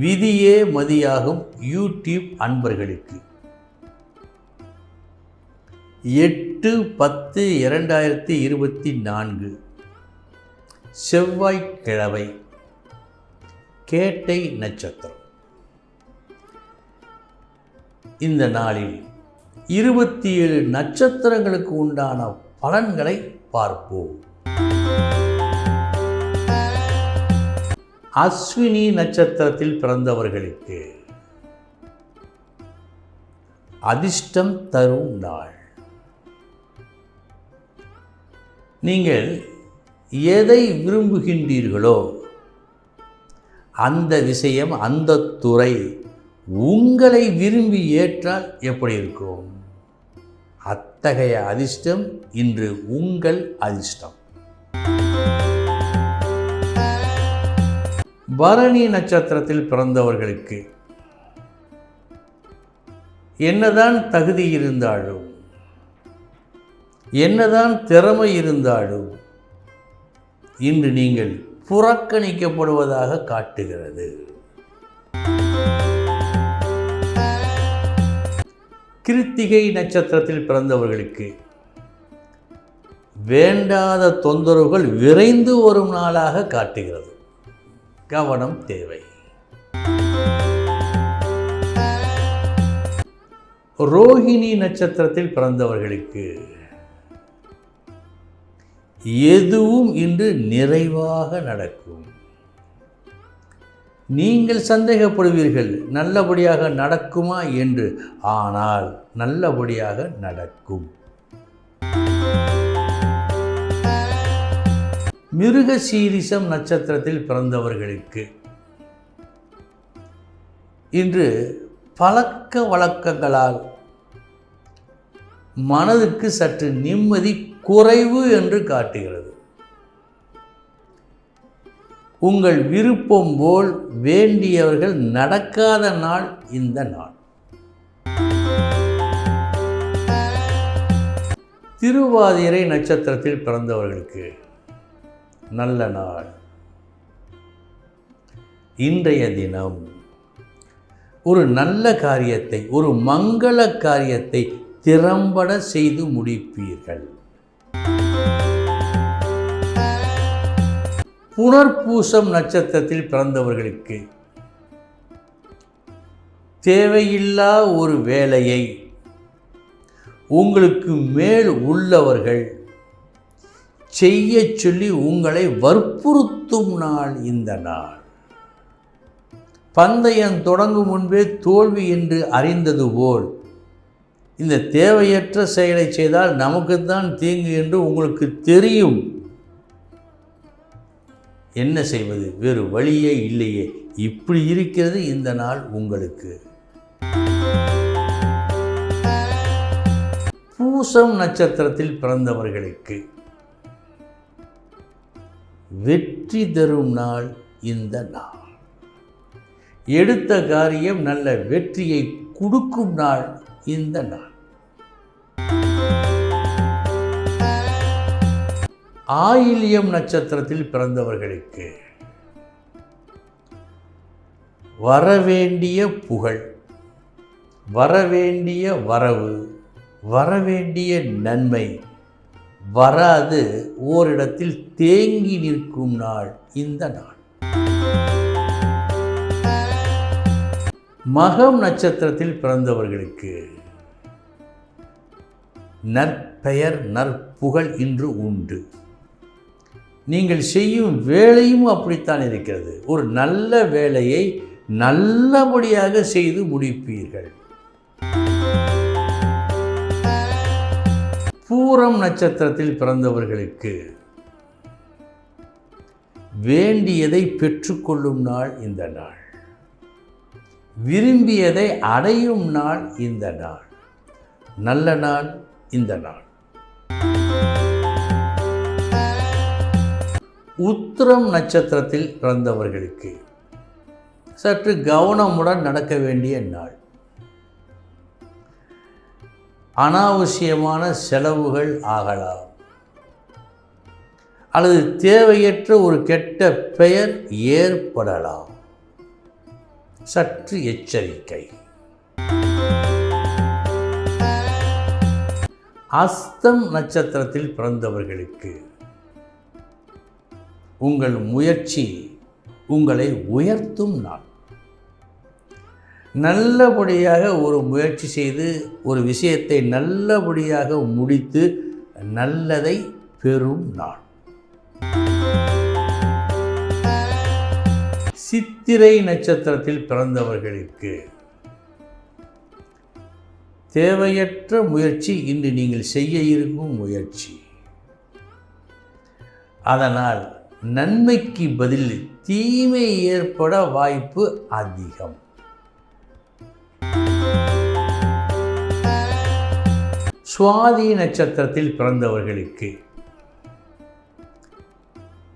விதியே மதியாகும் யூடியூப் அன்பர்களுக்கு 8/10/2024 செவ்வாய்க்கிழமை கேட்டை நட்சத்திரம். இந்த நாளில் 27 நட்சத்திரங்களுக்கு உண்டான பலன்களை பார்ப்போம். அஸ்வினி நட்சத்திரத்தில் பிறந்தவர்களுக்கு அதிர்ஷ்டம் தரும் நாள். நீங்கள் எதை விரும்புகின்றீர்களோ அந்த விஷயம், அந்த துறை உங்களை விரும்பி ஏற்றால் எப்படி இருக்கும்? அத்தகைய அதிர்ஷ்டம் இன்று உங்கள் அதிர்ஷ்டம். பரணி நட்சத்திரத்தில் பிறந்தவர்களுக்கு என்னதான் தகுதி இருந்தாலும், என்னதான் திறமை இருந்தாலும் இன்று நீங்கள் புறக்கணிக்கப்படுவதாக காட்டுகிறது. கிருத்திகை நட்சத்திரத்தில் பிறந்தவர்களுக்கு வேண்டாத தொந்தரவுகள் விரைந்து வரும் நாளாக காட்டுகிறது. கவனம் தேவை. ரோஹிணி நட்சத்திரத்தில் பிறந்தவர்களுக்கு எதுவும் இன்று நிறைவாக நடக்கும். நீங்கள் சந்தேகப்படுவீர்கள், நல்லபடியாக நடக்குமா என்று. ஆனால் நல்லபடியாக நடக்கும். மிருகசீரிஷம் நட்சத்திரத்தில் பிறந்தவர்களுக்கு இன்று பழக்க வழக்கங்களால் மனதுக்கு சற்று நிம்மதி குறைவு என்று காட்டுகிறது. உங்கள் விருப்பம் போல் வேண்டியவர்கள் நடக்காத நாள் இந்த நாள். திருவாதிரை நட்சத்திரத்தில் பிறந்தவர்களுக்கு நல்ல நாள். இன்றைய தினம் ஒரு நல்ல காரியத்தை, ஒரு மங்கள காரியத்தை திறம்பட செய்து முடிப்பீர்கள். புனர்பூசம் நட்சத்திரத்தில் பிறந்தவர்களுக்கு தேவையில்லா ஒரு வேலையை உங்களுக்கு மேல் உள்ளவர்கள் செய்ய சொல்லி உங்களை வற்புறுத்தும் நாள் இந்த நாள். பந்தயம் தொடங்கும் முன்பே தோல்வி என்று அறிந்தது போல் இந்த தேவையற்ற செயலை செய்தால் நமக்குத்தான் தீங்கு என்று உங்களுக்கு தெரியும். என்ன செய்வது? வேறு வழியே இல்லையே. இப்படி இருக்கிறது இந்த நாள் உங்களுக்கு. பூசம் நட்சத்திரத்தில் பிறந்தவர்களுக்கு வெற்றி தரும் நாள் இந்த நாள். எடுத்த காரியம் நல்ல வெற்றியை கொடுக்கும் நாள் இந்த நாள். ஆயில்யம் நட்சத்திரத்தில் பிறந்தவர்களுக்கு வரவேண்டிய புகழ், வரவேண்டிய வரவு, வரவேண்டிய நன்மை வராது ஓரிடத்தில் தேங்கி நிற்கும் நாள் இந்த நாள். மகம் நட்சத்திரத்தில் பிறந்தவர்களுக்கு நற்பெயர், நற்புகழ் இன்று உண்டு. நீங்கள் செய்யும் வேலையும் அப்படித்தான் இருக்கிறது. ஒரு நல்ல வேலையை நல்லபடியாக செய்து முடிப்பீர்கள். பூரம் நட்சத்திரத்தில் பிறந்தவர்களுக்கு வேண்டியதை பெற்றுக்கொள்ளும் நாள் இந்த நாள். விரும்பியதை அடையும் நாள் இந்த நாள். நல்ல நாள் இந்த நாள். உத்திரம் நட்சத்திரத்தில் பிறந்தவர்களுக்கு சற்று கவனமுடன் நடக்க வேண்டிய நாள். அனாவசியமான செலவுகள் ஆகலாம். அல்லது தேவையற்ற ஒரு கெட்ட பெயர் ஏற்படலாம். சற்று எச்சரிக்கை. அஸ்தம் நட்சத்திரத்தில் பிறந்தவர்களுக்கு உங்கள் முயற்சி உங்களை உயர்த்தும் நாள். நல்லபடியாக ஒரு முயற்சி செய்து ஒரு விஷயத்தை நல்லபடியாக முடித்து நல்லதை பெறும் நாள். சித்திரை நட்சத்திரத்தில் பிறந்தவர்களுக்கு தேவையற்ற முயற்சி இன்று நீங்கள் செய்ய இருக்கும் முயற்சி. அதனால் நன்மைக்கு பதில் தீமை ஏற்பட வாய்ப்பு அதிகம். சுவாதி நட்சத்திரத்தில் பிறந்தவர்களுக்கு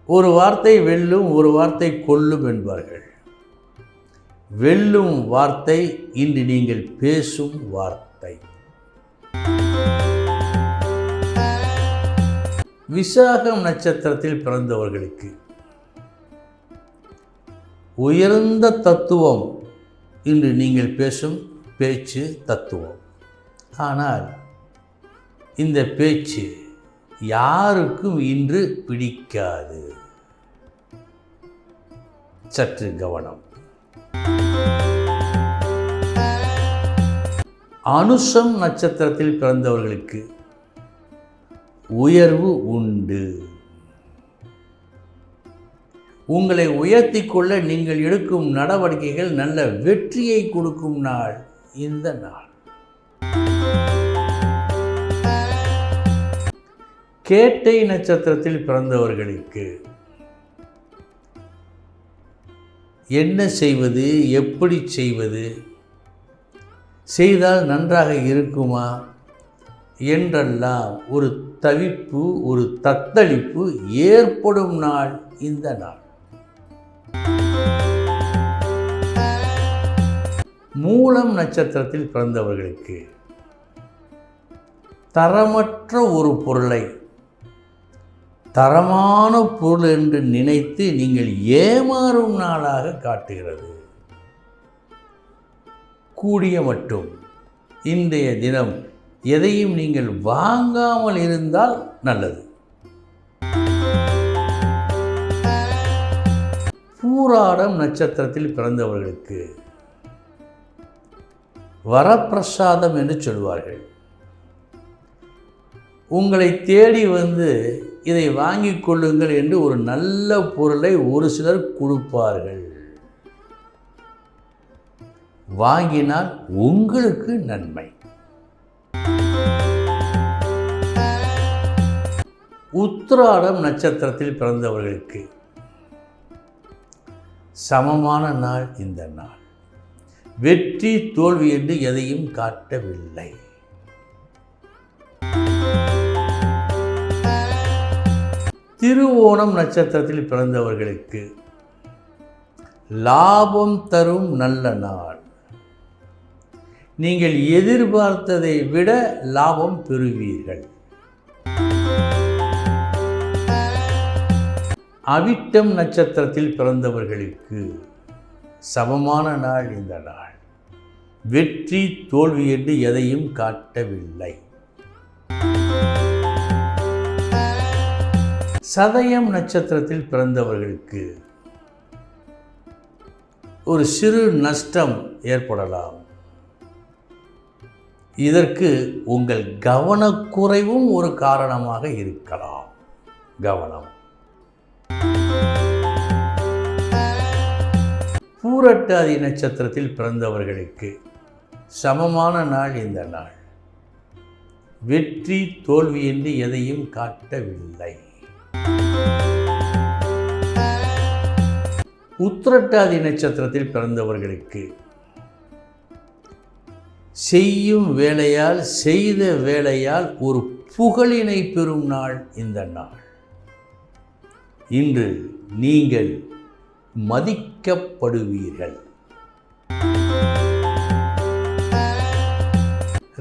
ஒரு வார்த்தை வெல்லும், ஒரு வார்த்தை கொல்லும் என்பார்கள். வெல்லும் வார்த்தை இன்று நீங்கள் பேசும் வார்த்தை. விசாகம் நட்சத்திரத்தில் பிறந்தவர்களுக்கு உயர்ந்த தத்துவம் இன்று நீங்கள் பேசும் பேச்சு தத்துவம். ஆனால் இந்த பேச்சு யாருக்கும் இன்று பிடிக்காது. சற்று கவனம். அனுஷம் நட்சத்திரத்தில் பிறந்தவர்களுக்கு உயர்வு உண்டு. உங்களை உயர்த்தி கொள்ள நீங்கள் எடுக்கும் நடவடிக்கைகள் நல்ல வெற்றியை கொடுக்கும் நாள் இந்த நாள். கேட்டை நட்சத்திரத்தில் பிறந்தவர்களுக்கு என்ன செய்வது, எப்படி செய்வது, செய்தால் நன்றாக இருக்குமா என்றெல்லாம் ஒரு தவிப்பு, ஒரு தத்தளிப்பு ஏற்படும் நாள் இந்த நாள். மூலம் நட்சத்திரத்தில் பிறந்தவர்களுக்கு தரமற்ற ஒரு பொருளை தரமான பொருள் என்று நினைத்து நீங்கள் ஏமாறும் நாளாக காட்டுகிறது. கூடிய மட்டும் இன்றைய தினம் எதையும் நீங்கள் வாங்காமல் இருந்தால் நல்லது. பூராடம் நட்சத்திரத்தில் பிறந்தவர்களுக்கு வரப்பிரசாதம் என்று சொல்வார்கள். உங்களை தேடி வந்து இதை வாங்கிக் கொள்ளுங்கள் என்று ஒரு நல்ல பொருளை ஒரு சிலர் கொடுப்பார்கள். வாங்கினால் உங்களுக்கு நன்மை. உத்திராடம் நட்சத்திரத்தில் பிறந்தவர்களுக்கு சமமான நாள் இந்த நாள். வெற்றி தோல்வி என்று எதையும் காட்டவில்லை. திருவோணம் நட்சத்திரத்தில் பிறந்தவர்களுக்கு லாபம் தரும் நல்ல நாள். நீங்கள் எதிர்பார்த்ததை விட லாபம் பெறுவீர்கள். அவிட்டம் நட்சத்திரத்தில் பிறந்தவர்களுக்கு சமமான நாள் இந்த நாள். வெற்றி தோல்வி என்று எதையும் காட்டவில்லை. சதயம் நட்சத்திரத்தில் பிறந்தவர்களுக்கு ஒரு சிறு நஷ்டம் ஏற்படலாம். இதற்கு உங்கள் கவனக்குறைவும் ஒரு காரணமாக இருக்கலாம். கவனம். பூரட்டாதி நட்சத்திரத்தில் பிறந்தவர்களுக்கு சமமான நாள் இந்த நாள். வெற்றி தோல்வி என்று எதையும் காட்டவில்லை. உத்திரட்டாதி நட்சத்திரத்தில் பிறந்தவர்களுக்கு செய்யும் வேலையால், செய்த வேலையால் ஒரு புகழினை பெறும் நாள் இந்த நாள். இன்று நீங்கள் மதிக்கப்படுவீர்கள்.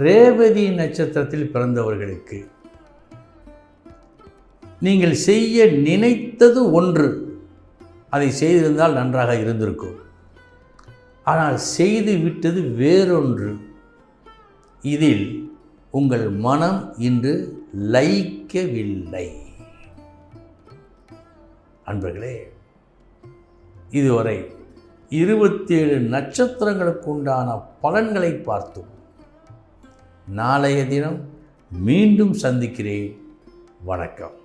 ரேவதி நட்சத்திரத்தில் பிறந்தவர்களுக்கு நீங்கள் செய்ய நினைத்தது ஒன்று, அதை செய்திருந்தால் நன்றாக இருந்திருக்கும். ஆனால் செய்து விட்டது வேறொன்று. இதில் உங்கள் மனம் இன்று லயிக்கவில்லை. அன்பர்களே, இதுவரை 27 நட்சத்திரங்களுக்கு உண்டான பலன்களை பார்த்தோம். நாளைய தினம் மீண்டும் சந்திக்கிறேன். வணக்கம்.